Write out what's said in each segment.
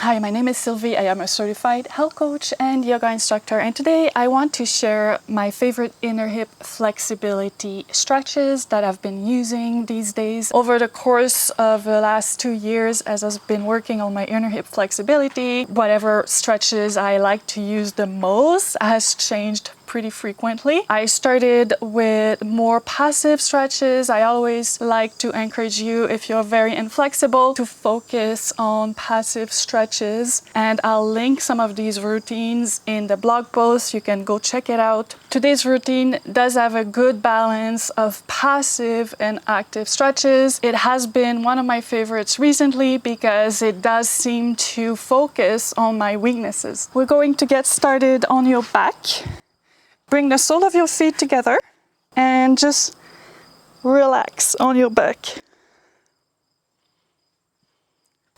Hi, my name is Sylvie. I am a certified health coach and yoga instructor, and today I want to share my favorite inner hip flexibility stretches that I've been using these days. Over the course of the last 2 years, as I've been working on my inner hip flexibility, whatever stretches I like to use the most has changed pretty frequently. I started with more passive stretches. I always like to encourage you, if you're very inflexible, to focus on passive stretches, and I'll link some of these routines in the blog post. You can go check it out. Today's routine does have a good balance of passive and active stretches. It has been one of my favorites recently because it does seem to focus on my weaknesses. We're going to get started on your back. Bring the sole of your feet together and just relax on your back.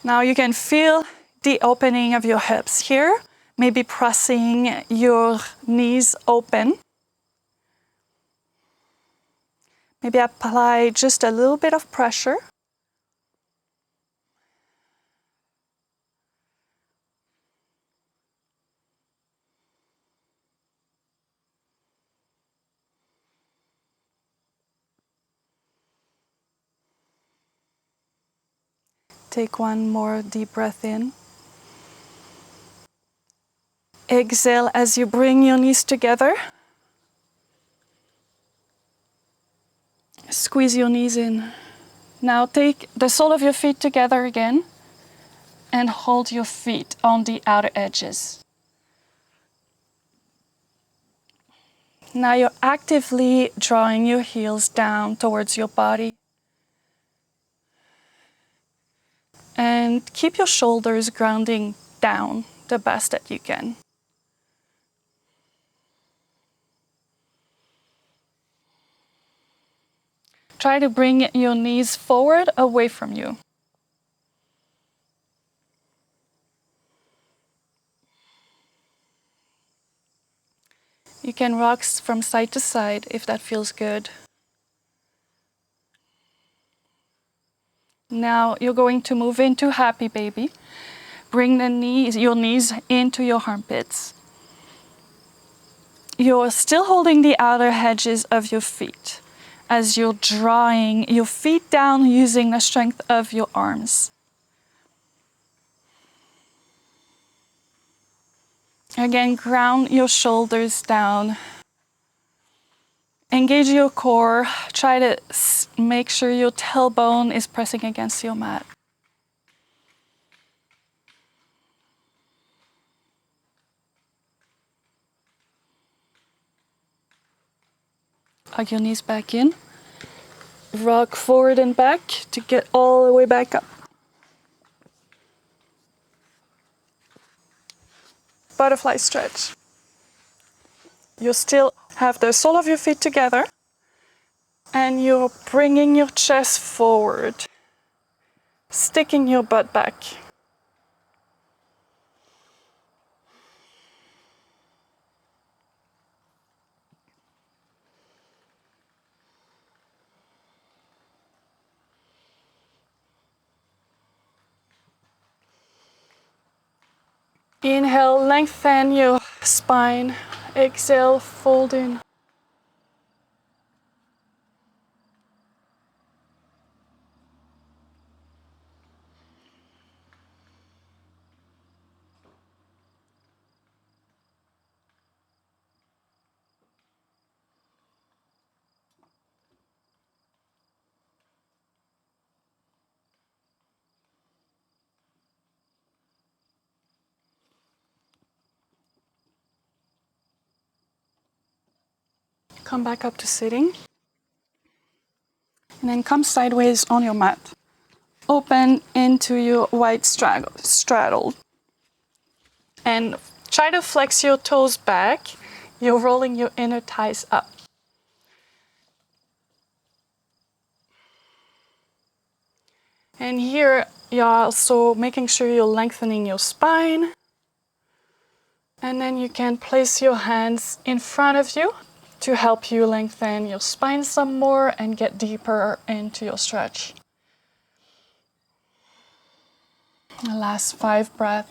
Now you can feel the opening of your hips here, maybe pressing your knees open. Maybe apply just a little bit of pressure. Take one more deep breath in. Exhale as you bring your knees together. Squeeze your knees in. Now take the sole of your feet together again and hold your feet on the outer edges. Now you're actively drawing your heels down towards your body. And keep your shoulders grounding down the best that you can. Try to bring your knees forward away from you. You can rock from side to side if that feels good. Now you're going to move into happy baby. Bring your knees into your armpits. You're still holding the outer edges of your feet as you're drawing your feet down using the strength of your arms. Again, ground your shoulders down. Engage your core. Try to make sure your tailbone is pressing against your mat. Hug your knees back in. Rock forward and back to get all the way back up. Butterfly stretch. You still have the sole of your feet together and you're bringing your chest forward, sticking your butt back. Inhale, lengthen your spine. Exhale, fold in. Come back up to sitting. And then come sideways on your mat. Open into your wide straddle. And try to flex your toes back. You're rolling your inner thighs up. And here, you're also making sure you're lengthening your spine. And then you can place your hands in front of you to help you lengthen your spine some more and get deeper into your stretch. Last 5 breaths.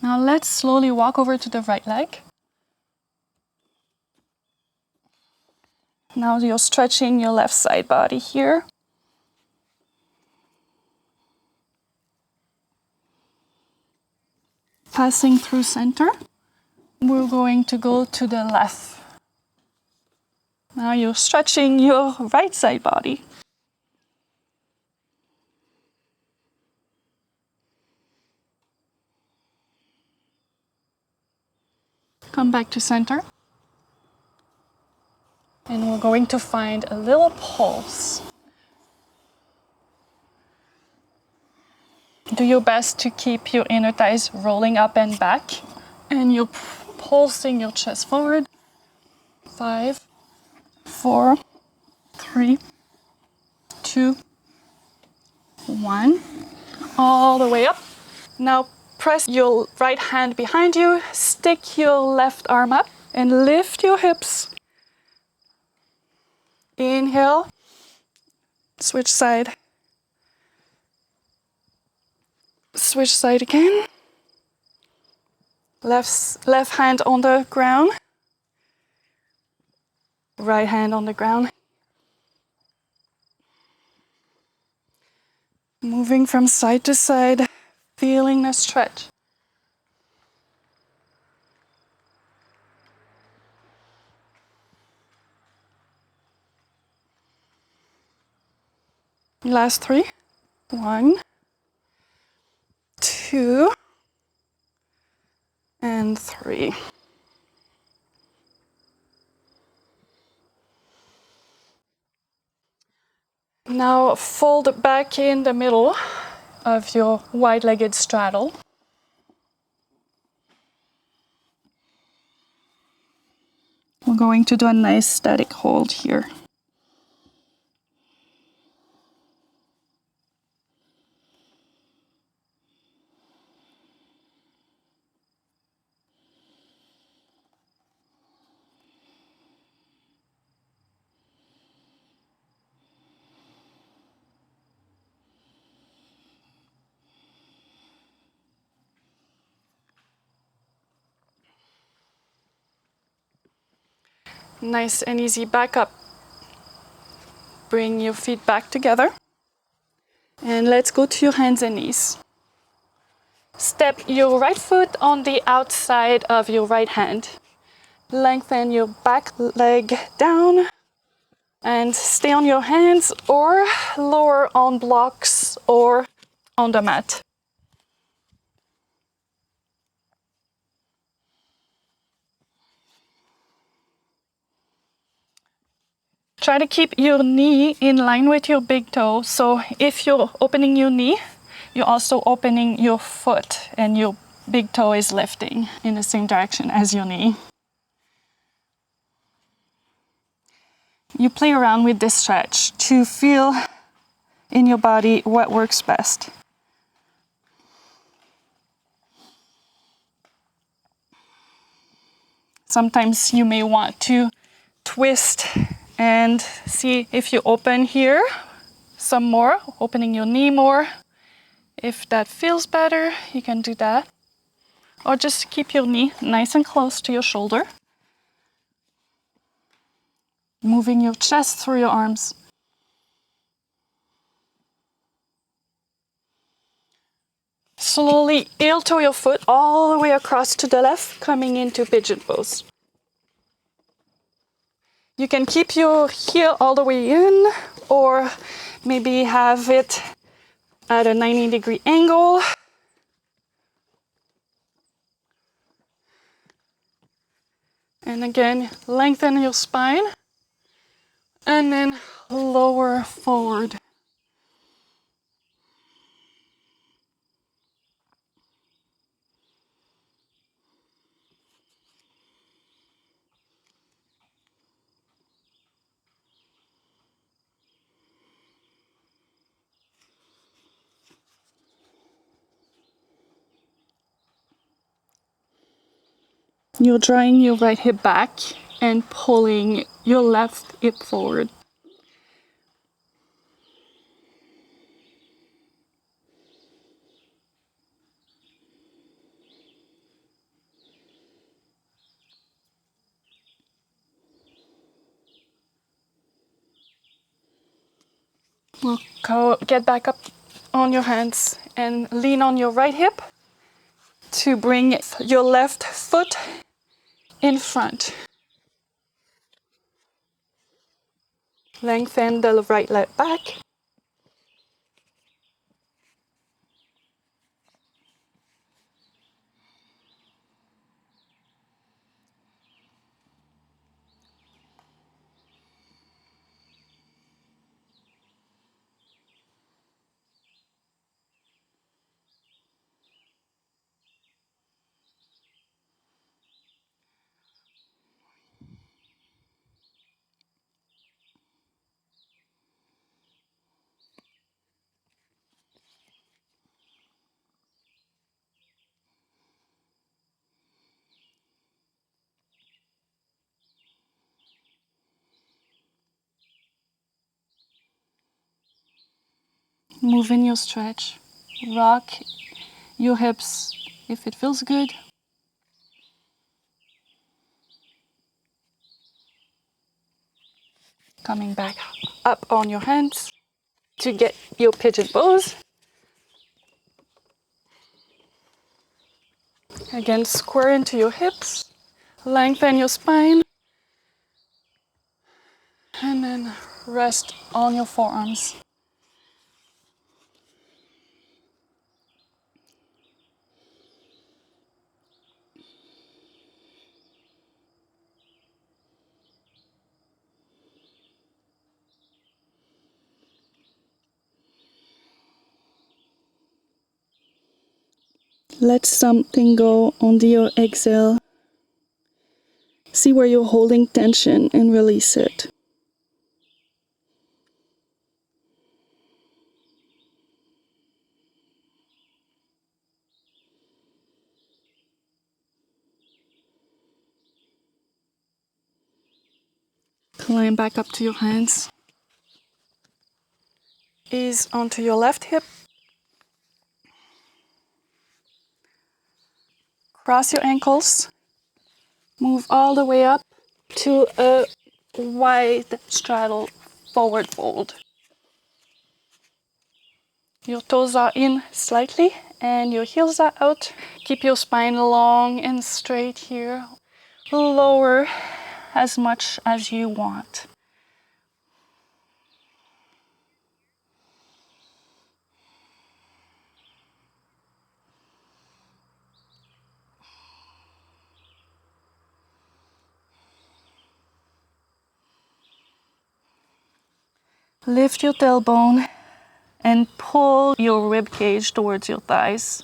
Now let's slowly walk over to the right leg. Now you're stretching your left side body here. Passing through center, we're going to go to the left. Now you're stretching your right side body. Come back to center. And we're going to find a little pulse. Do your best to keep your inner thighs rolling up and back. And you're pulsing your chest forward. 5, 4, 3, 2, 1. All the way up. Now press your right hand behind you. Stick your left arm up and lift your hips. Inhale. Switch side. Switch side again. Left hand on the ground. Right hand on the ground. Moving from side to side, feeling the stretch. Last 3. 1, 2, and 3. Now fold back in the middle of your wide-legged straddle. We're going to do a nice static hold here. Nice and easy back up. Bring your feet back together. And let's go to your hands and knees. Step your right foot on the outside of your right hand. Lengthen your back leg down and stay on your hands or lower on blocks or on the mat. Try to keep your knee in line with your big toe. So if you're opening your knee, you're also opening your foot and your big toe is lifting in the same direction as your knee. You play around with this stretch to feel in your body what works best. Sometimes you may want to twist and see if you open here some more, opening your knee more. If that feels better, you can do that. Or just keep your knee nice and close to your shoulder. Moving your chest through your arms. Slowly heel toe your foot all the way across to the left, coming into pigeon pose. You can keep your heel all the way in, or maybe have it at a 90-degree angle. And again, lengthen your spine, and then lower forward. You're drawing your right hip back and pulling your left hip forward. Get back up on your hands and lean on your right hip to bring your left foot in front. Lengthen the right leg back. Move in your stretch. Rock your hips if it feels good. Coming back up on your hands to get your pigeon pose. Again, square into your hips. Lengthen your spine. And then rest on your forearms. Let something go on your exhale. See where you're holding tension and release it. Climb back up to your hands. Ease onto your left hip. Cross your ankles. Move all the way up to a wide straddle forward fold. Your toes are in slightly and your heels are out. Keep your spine long and straight here. Lower as much as you want. Lift your tailbone and pull your rib cage towards your thighs.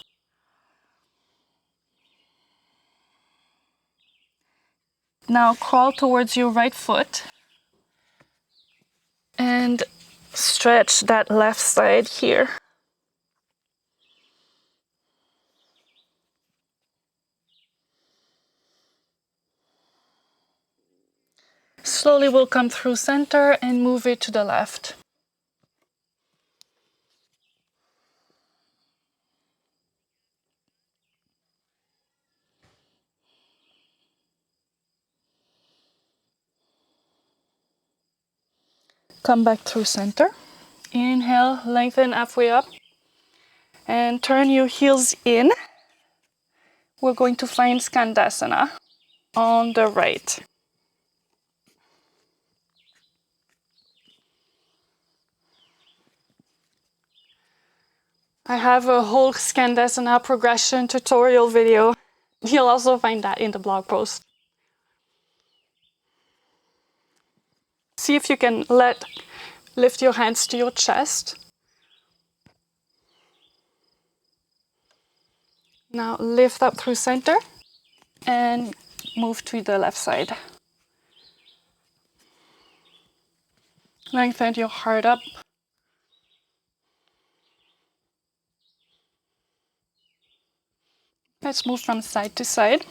Now crawl towards your right foot and stretch that left side here. Slowly we'll come through center and move it to the left. Come back through center. Inhale, lengthen halfway up and turn your heels in. We're going to find Skandasana on the right. I have a whole Skandasana progression tutorial video. You'll also find that in the blog post. See if you can lift your hands to your chest. Now lift up through center and move to the left side. Lengthen your heart up. Let's move from side to side.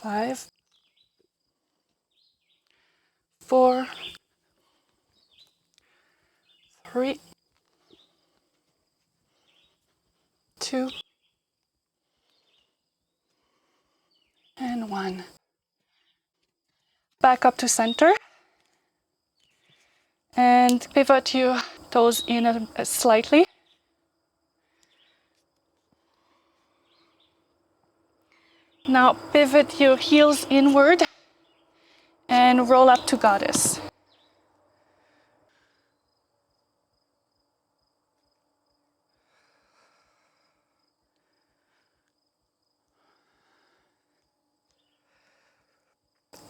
5, 4, 3, 2, and 1. Back up to center and pivot your toes in slightly. Now pivot your heels inward and roll up to goddess.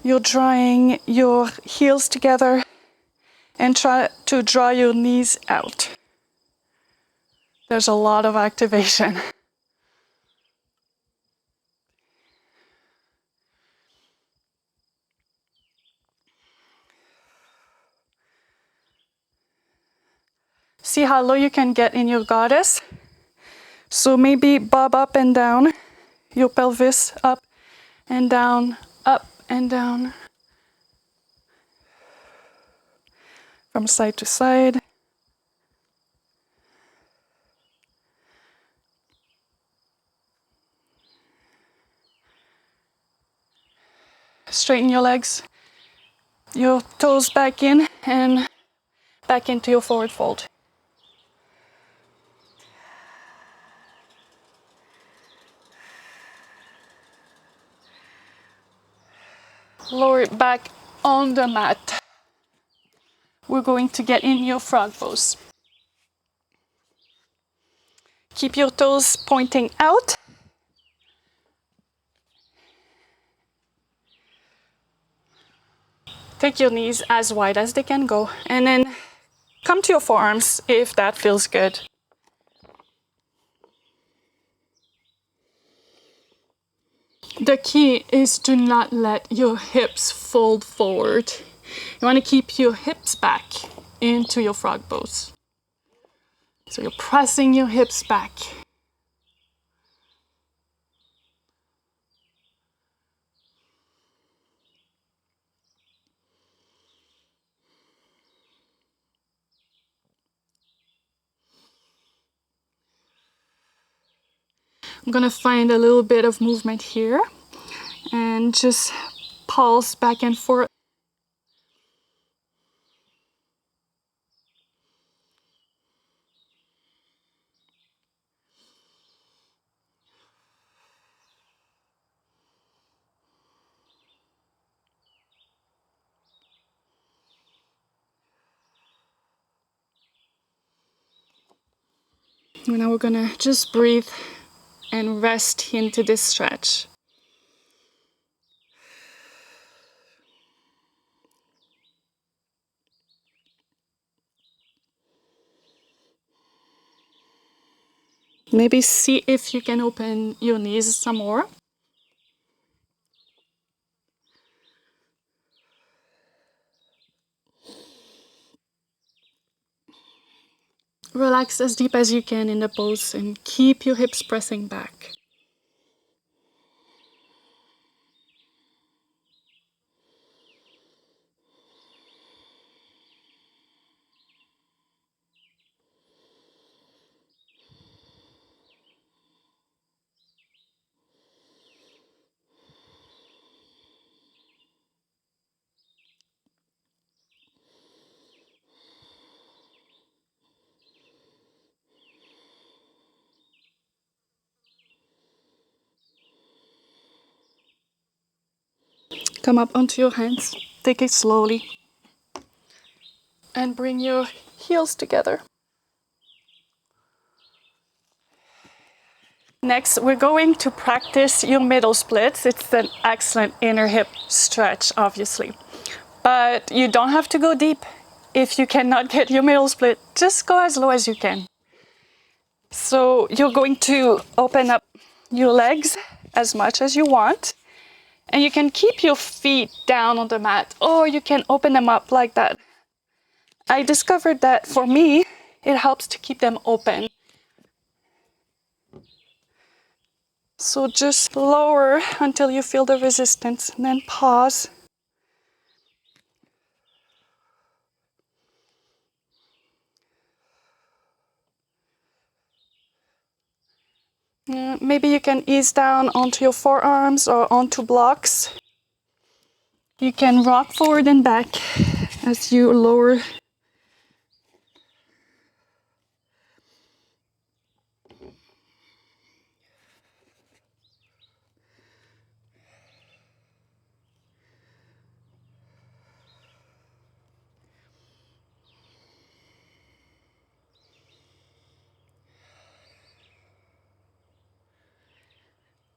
You're drawing your heels together and try to draw your knees out. There's a lot of activation. See how low you can get in your goddess? So maybe bob up and down, your pelvis up and down, up and down, from side to side. Straighten your legs, your toes back in and back into your forward fold. Lower it back on the mat. We're going to get in your frog pose. Keep your toes pointing out. Take your knees as wide as they can go, and then come to your forearms if that feels good. The key is to not let your hips fold forward. You want to keep your hips back into your frog pose. So you're pressing your hips back. I'm gonna find a little bit of movement here and just pulse back and forth. Now we're gonna just breathe and rest into this stretch. Maybe see if you can open your knees some more. Relax as deep as you can in the pose and keep your hips pressing back. Come up onto your hands, take it slowly, and bring your heels together. Next, we're going to practice your middle splits. It's an excellent inner hip stretch, obviously. But you don't have to go deep. If you cannot get your middle split, just go as low as you can. So you're going to open up your legs as much as you want. And you can keep your feet down on the mat, or you can open them up like that. I discovered that for me, it helps to keep them open. So just lower until you feel the resistance, and then pause. Maybe you can ease down onto your forearms or onto blocks. You can rock forward and back as you lower.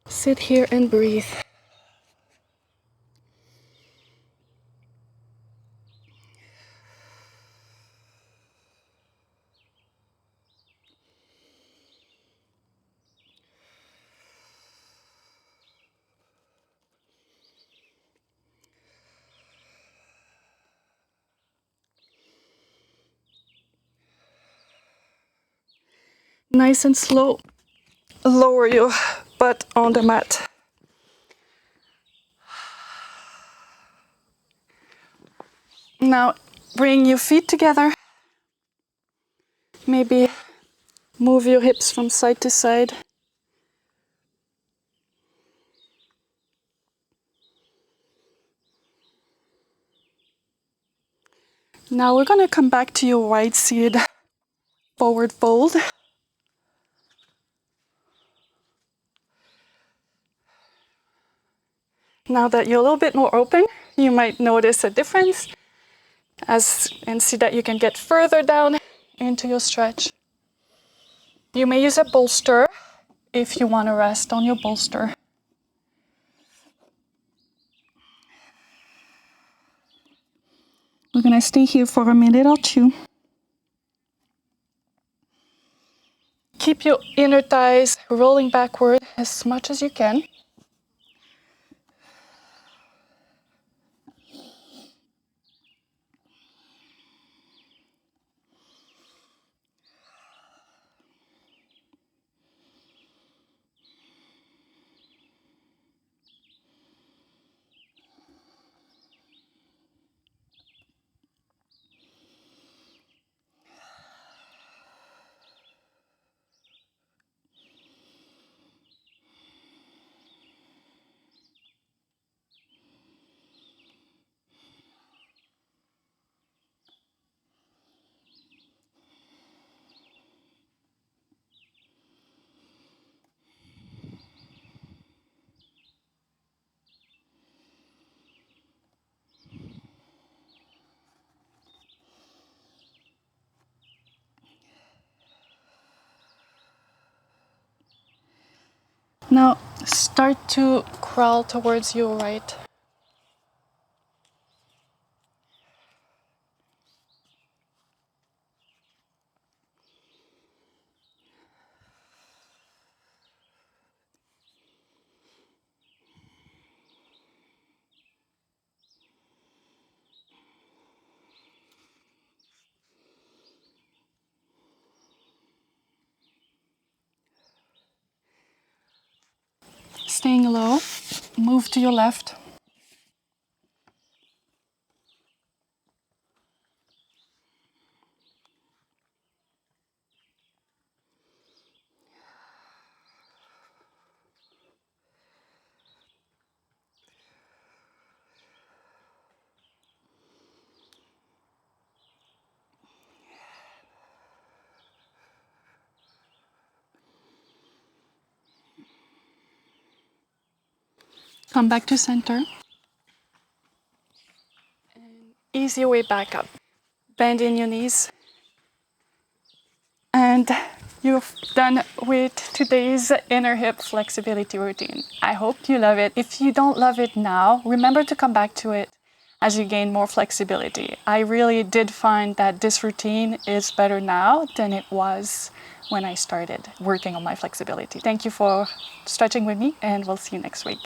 Sit here and breathe. Nice and slow. Lower your butt on the mat. Now bring your feet together. Maybe move your hips from side to side. Now we're going to come back to your wide-seated forward fold. Now that you're a little bit more open, you might notice a difference and see that you can get further down into your stretch. You may use a bolster if you want to rest on your bolster. We're going to stay here for a minute or two. Keep your inner thighs rolling backward as much as you can. Now start to crawl towards your right. Staying low, move to your left. Come back to center. And ease your way back up. Bend in your knees. And you've done with today's inner hip flexibility routine. I hope you love it. If you don't love it now, remember to come back to it as you gain more flexibility. I really did find that this routine is better now than it was when I started working on my flexibility. Thank you for stretching with me, and we'll see you next week.